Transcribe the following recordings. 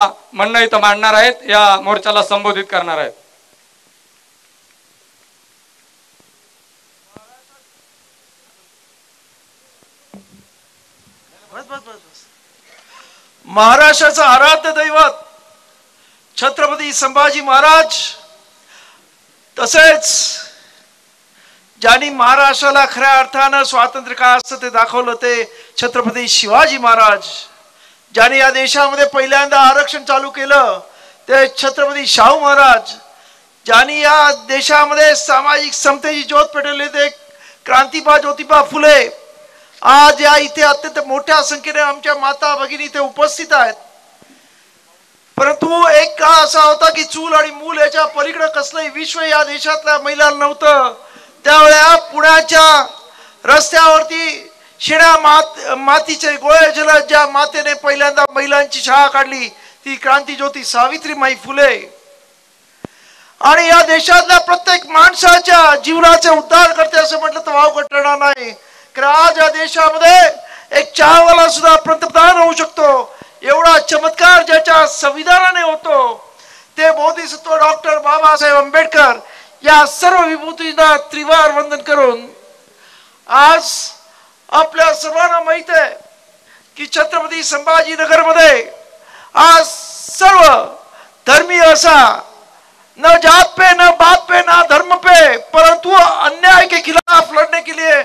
म्हणणं इथं मांडणार आहेत, या मोर्चाला संबोधित करणार आहेत. महाराष्ट्राचं आराध्य दैवत छत्रपती संभाजी महाराज, तसेच ज्यांनी महाराष्ट्राला खऱ्या अर्थानं स्वातंत्र्य काय असतं ते दाखवलं ते छत्रपती शिवाजी महाराज. ज्यांनी या देशामध्ये पहिल्यांदा आरक्षण चालू केलं ते छत्रपती शाहू महाराज. ज्यांनी या देशामध्ये सामाजिक समतेची ज्योत पेटवली ते क्रांतिबा ज्योतिबा फुले. आज या इथे अत्यंत मोठ्या संख्येने आमच्या माता भगिनी इथे उपस्थित आहेत. परंतु एक काळ असा होता की चूल आणि मूल याच्या पलीकडे कसलंही विश्व या देशातल्या महिलांना नव्हतं. त्यावेळेला पुण्याच्या रस्त्यावरती शिण्या मातीचे गोळे जलद ज्या मातेने पहिल्यांदा महिलांची शाळा काढली ती क्रांतिज्योती सावित्रीबाई फुले. आणि या देशातल्या प्रत्येक माणसाच्या जीवनाचे उद्धार करते असं म्हटलं तर वावगं ठरणार नाही. कारण आज या देशामध्ये एक चहावाला सुद्धा पंतप्रधान होऊ शकतो एवढा चमत्कार ज्याच्या संविधानाने होतो ते बोधिसत्व डॉक्टर बाबासाहेब आंबेडकर या सर्व विभूतींना त्रिवार वंदन करून आज आपल्या सर्वांना माहित आहे की छत्रपती संभाजीनगरमध्ये आज सर्व धर्मीय असा न जात पे न बात पे ना धर्म पे परंतु अन्याय के खिलाफ लड़ने के लिए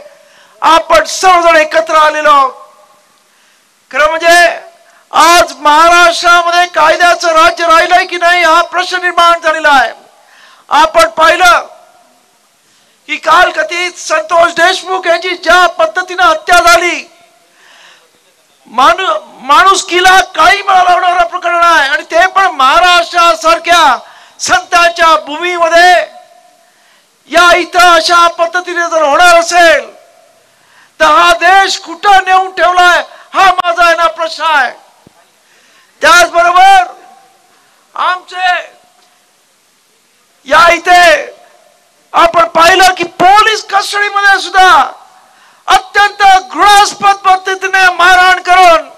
आपण सर्वजण एकत्र आलेलो आहोत. खरं म्हणजे आज महाराष्ट्रामध्ये कायद्याचं राज्य राहिलंय की नाही हा प्रश्न निर्माण झालेला आहे. आपण पाहिलं की काल कथित संतोष देशमुख यांची ज्या पद्धतीने हत्या झाली माणुसकीला काही लावणारं प्रकरण आहे आणि ते पण महाराष्ट्रासारख्या संतांच्या भूमीमध्ये. या इथं अशा पद्धतीने जर होणार असेल तर हा देश कुठं नेऊन ठेवलाय हा माझा आहे ना प्रश्न आहे. त्याचबरोबर आमचे या इथे आपण पाहिलं की पोलीस कस्टडीमध्ये सुद्धा अत्यंत घृणास्पद पद्धतीने मारहाण करून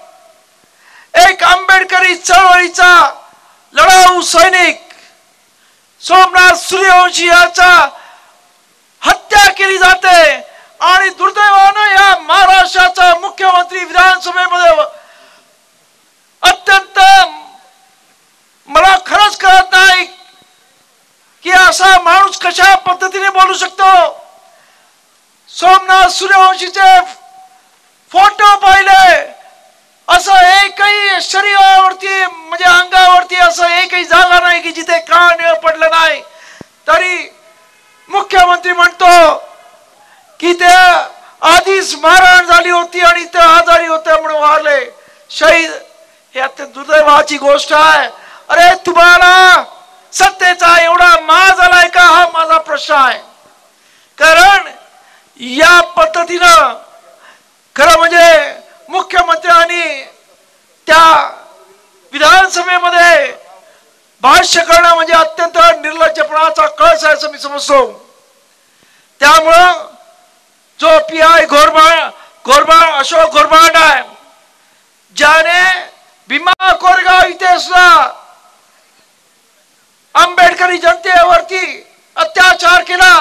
एक आंबेडकरी चळवळीचा लढाऊ सैनिक सोमनाथ सूर्यवंशी याचा हत्या केली जाते. आणि दुर्दैवाने या महाराष्ट्राचा मुख्यमंत्री विधानसभेमध्ये अत्यंत मला खरंच कळत नाही की असा माणूस कशा पद्धतीने बोलू शकतो. सोमनाथ सूर्यवंशीचे फोटो पाहिले असं एकही शरीरावरती म्हणजे अंगावरती असं एकही जागा नाही की जिथे काळ पडलं नाही तरी मुख्यमंत्री म्हणतो की ते आधीच मारहाण झाली होती आणि ते आजारी होते म्हणून वारले. शहीद हे अत्यंत दुर्दैवाची गोष्ट आहे. अरे तुम्हाला सत्तेचा एवढा माज आलाय का हा माझा प्रश्न आहे. कारण या पद्धतीनं खरं म्हणजे मुख्यमंत्र्यांनी त्या विधानसभेमध्ये भाष्य करणं म्हणजे अत्यंत निर्लज्जपणाचा कळस आहे असं मी समजतो. त्यामुळं जो PI घोरबाड अशोक घोरबाड आहे ज्याने भीमा कोरेगाव इथे सुद्धा आंबेडकरी जनतेवरती अत्याचार केला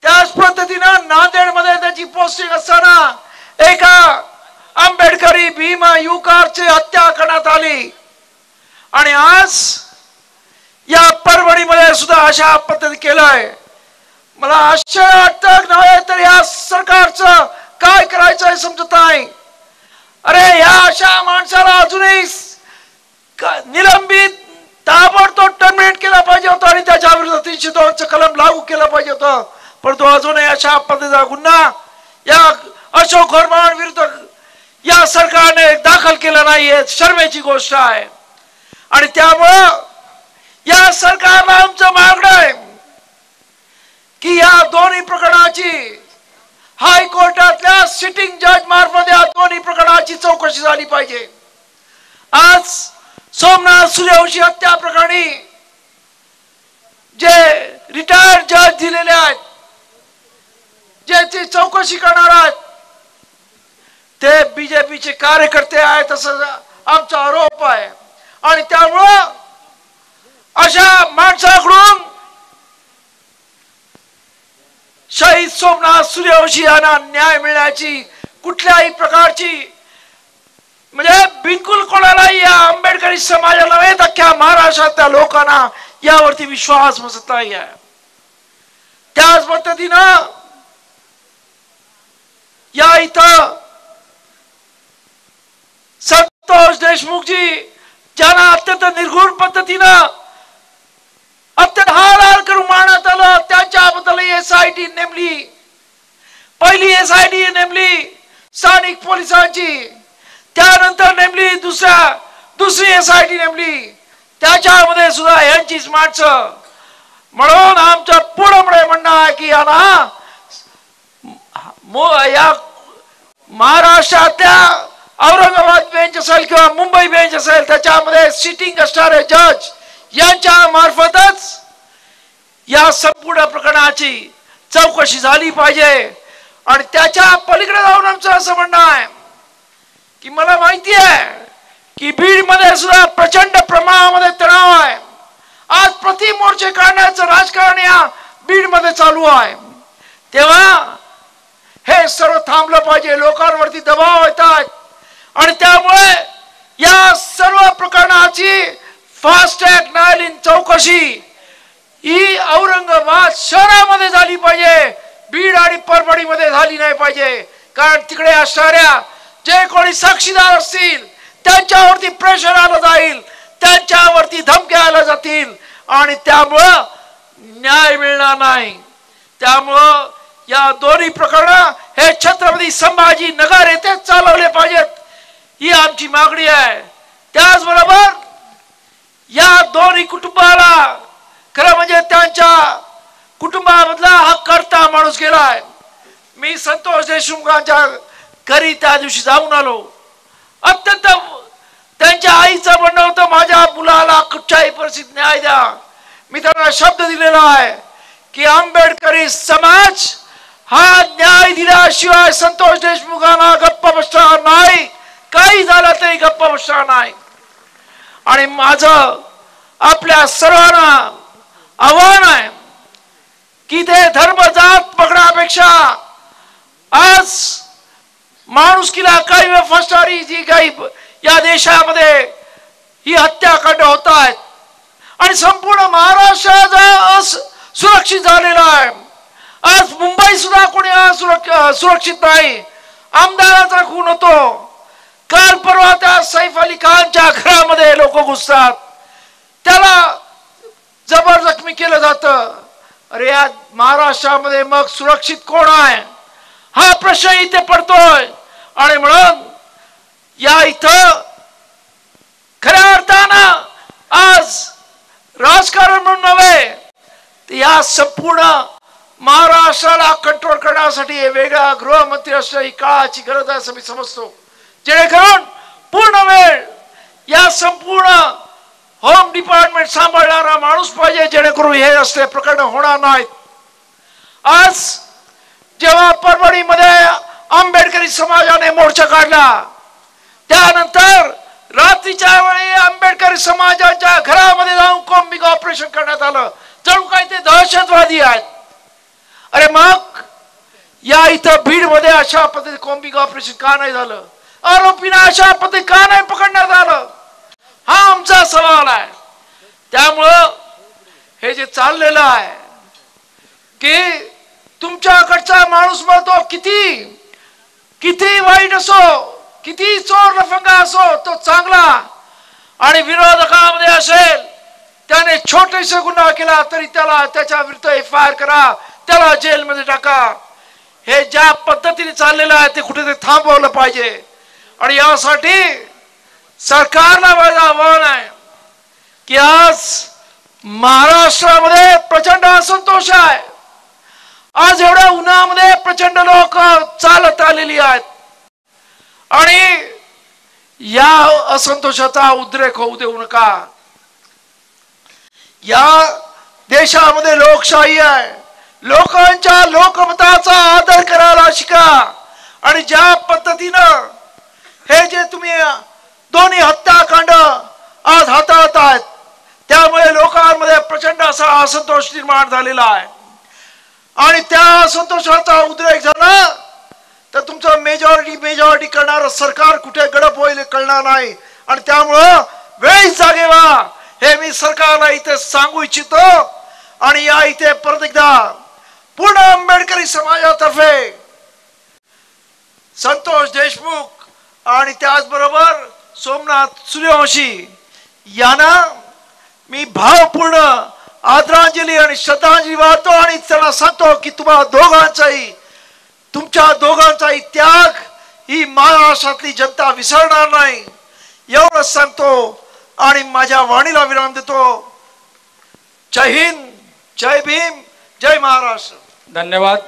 त्याच पद्धतीनं नांदेडमध्ये त्याची पोस्टिंग असताना एका आंबेडकरी भीमा युवकाची हत्या करण्यात आली. आणि आज या परभणीमध्ये सुद्धा अशा पद्धती केलंय. मला आश्चर्य वाटतं नव्हे तर या सरकारचं काय करायचं हे समजत नाही. अरे या अशा माणसाला अजूनही निलंबित ताबडतोब टर्मिनेट केला पाहिजे होता आणि त्याच्या विरुद्ध 302 कलम लागू केला पाहिजे होतं. परंतु अजूनही अशा पद्धतीचा गुन्हा या अशोक घोरबाड विरुद्ध या सरकारने दाखल केला नाहीये. शर्मेची गोष्ट आहे. आणि त्यामुळं या सरकारला आमचं मागणं आहे की या दोन्ही प्रकरणाची हायकोर्टातल्या सिटिंग जज मार्फत या दोन्ही प्रकरणाची चौकशी झाली पाहिजे. आज सोमनाथ सूर्यवंशी हत्या प्रकरणी जे रिटायर्ड जज दिलेले आहेत ज्याची चौकशी करणार आहेत ते बीजेपीचे कार्यकर्ते आहेत असं आमचा आरोप आहे. आणि त्यामुळं अशा माणसाकडून शहीद सोमनाथ सूर्यवंशी यांना न्याय मिळण्याची कुठल्याही प्रकारची म्हणजे बिलकुल कोणालाही या आंबेडकरी समाजाला नाही, अख्ख्या महाराष्ट्रातल्या लोकांना यावरती विश्वास बसत नाही आहे. त्याच पद्धतीनं या इथं संतोष देशमुखजी ज्यांना अत्यंत निर्घुण पद्धतीनं अत्यंत हाल करून मारण्यात आलं, त्यांच्याबद्दल SIT नेमली. पहिली SIT नेमली स्थानिक पोलिसांची, त्यानंतर नेमली दुसरी SIT नेमली, त्याच्यामध्ये सुद्धा यांचीच माणसं. म्हणून आमचं पूर्णपणे म्हणणं आहे की यांना या महाराष्ट्रातल्या औरंगाबाद बेंच असेल किंवा मुंबई बेंच असेल त्याच्यामध्ये सिटिंग असणारे जज यांच्या मार्फतच या संपूर्ण प्रकरणाची चौकशी झाली पाहिजे. आणि त्याच्या पलीकडे जाऊन आमचं असं म्हणणं आहे की मला माहिती आहे की बीड मध्ये सुद्धा प्रचंड प्रमाणामध्ये तणाव आहे. आज प्रति मोर्चे काढण्याचं राजकारण या बीड मध्ये चालू आहे. तेव्हा हे सर्व थांबलं पाहिजे. लोकांवरती दबाव येतात आणि त्यामुळे या सर्व प्रकरणाची फास्ट ट्रॅक न्यायालयीन चौकशी ही औरंगाबाद शहरामध्ये झाली पाहिजे, बीड आणि परभणी मध्ये झाली नाही पाहिजे. कारण तिकडे असणाऱ्या जे कोणी साक्षीदार असतील त्यांच्यावरती प्रेशर आलं जाईल, त्यांच्यावरती धमक्या आल्या जातील आणि त्यामुळं न्याय मिळणार नाही. त्यामुळं या दोन्ही प्रकरण हे छत्रपती संभाजी नगर येथे चालवले पाहिजेत ही आमची मागणी आहे. त्याचबरोबर या दोन्ही कुटुंबाला खरं म्हणजे त्यांच्या कुटुंबामधला हा करता माणूस गेलाय. मी संतोष देशमुखांच्या घरी त्या दिवशी जाऊन आलो. अत्यंत त्यांच्या आईचं म्हणणं होतं माझ्या मुलाला कुठच्याही परिस्थितीत न्याय द्या. मी त्यांना शब्द दिलेला आहे की आंबेडकरी समाज हा न्याय दिल्याशिवाय संतोष देशमुखांना गप्प बसणार नाही, काही झालं तरी गप्प बसणार नाही. आणि माझं आपल्या सर्वांना आव्हान आहे की ते धर्म जात पकडण्यापेक्षा आज माणुसकीला काही फसणारी जी काही या देशामध्ये ही हत्याकांड होत आहेत आणि संपूर्ण महाराष्ट्र सुरक्षित झालेला आहे. आज मुंबई सुद्धा कोणी सुरक्षित नाही. आमदाराचा खून होतो. काल परवा त्या सैफ अली खानच्या घरामध्ये लोक घुसतात, त्याला जबर जखमी केलं जातं. अरे या महाराष्ट्रामध्ये मग सुरक्षित कोण आहे हा प्रश्न इथे पडतोय. आणि म्हणून या इथं खऱ्या अर्थानं आज राजकारण म्हणून नव्हे तर या संपूर्ण महाराष्ट्राला कंट्रोल करण्यासाठी वेगळा गृहमंत्री असणं ही काळाची गरज आहे असं मी समजतो. जेणेकरून पूर्ण वेळ या संपूर्ण होम डिपार्टमेंट सांभाळणारा माणूस पाहिजे, जेणेकरून हे असले प्रकरण होणार नाहीत. आज जेव्हा परभणीमध्ये आंबेडकरी समाजाने मोर्चा काढला त्यानंतर रात्रीच्या वेळी आंबेडकरी समाजाच्या घरामध्ये जाऊन कॉम्बिंग ऑपरेशन करण्यात आलं, जणू काही ते दहशतवादी आहेत. अरे मग या इथं बीड मध्ये अशा पद्धतीने कॉम्बिंग ऑपरेशन का नाही झालं? आरोपींना अशा पद्धतीने का नाही पकडण्यात आलं? हा आमचा सवाल आहे. त्यामुळं हे जे चाललेलं आहे की तुमच्याकडचा माणूस म्हणतो किती वाईट असो, किती चोर लफंगा असो तो चांगला, आणि विरोधकामध्ये असेल त्याने छोटेसे गुन्हा केला तरी त्याला त्याच्या विरुद्ध FIR करा, त्याला जेलमध्ये टाका. हे ज्या पद्धतीने चाललेलं आहे ते कुठेतरी थांबवलं पाहिजे. आणि यासाठी सरकारला माझं आव्हान आहे की आज महाराष्ट्रामध्ये प्रचंड असंतोष आहे. आज एवढ्या उन्हामध्ये प्रचंड लोक चालत आलेली आहेत आणि या असंतोषाचा उद्रेक होऊ देऊ नका. या देशामध्ये लोकशाही आहे, लोकांच्या लोकमताचा आदर करायला शिका. आणि ज्या पद्धतीनं हे जे तुम्ही दोन्ही हत्याकांड आज हाताळत आहेत. त्यामुळे लोकांमध्ये प्रचंड असा असंतोष निर्माण झालेला आहे आणि त्या असंतोषाचा उद्रेक झाला तर तुमचं मेजॉरिटी करणारं सरकार कुठे गडप होईल कळणार नाही. आणि त्यामुळं वेळीच जागे व्हा हे मी सरकारला इथे सांगू इच्छितो. आणि या इथे परत एकदा पूर्ण आंबेडकरी समाजातर्फे संतोष देशमुख आणि त्याचबरोबर सोमनाथ सूर्यवंशी यांना मी भावपूर्ण आदरांजली आणि श्रद्धांजली वाहतो आणि त्यांना सांगतो की तुमच्या दोघांचाही त्याग ही महाराष्ट्रातली जनता विसरणार नाही एवढं सांगतो आणि माझ्या वाणीला विराम देतो. जय हिंद, जय भीम, जय महाराष्ट्र. धन्यवाद.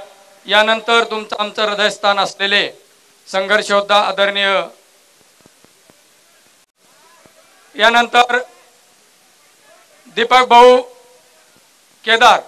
यानंतर तुमचं आमचं हृदयस्थान असलेले संघर्ष योद्धा आदरणीय यानंतर दीपक भाऊ केदार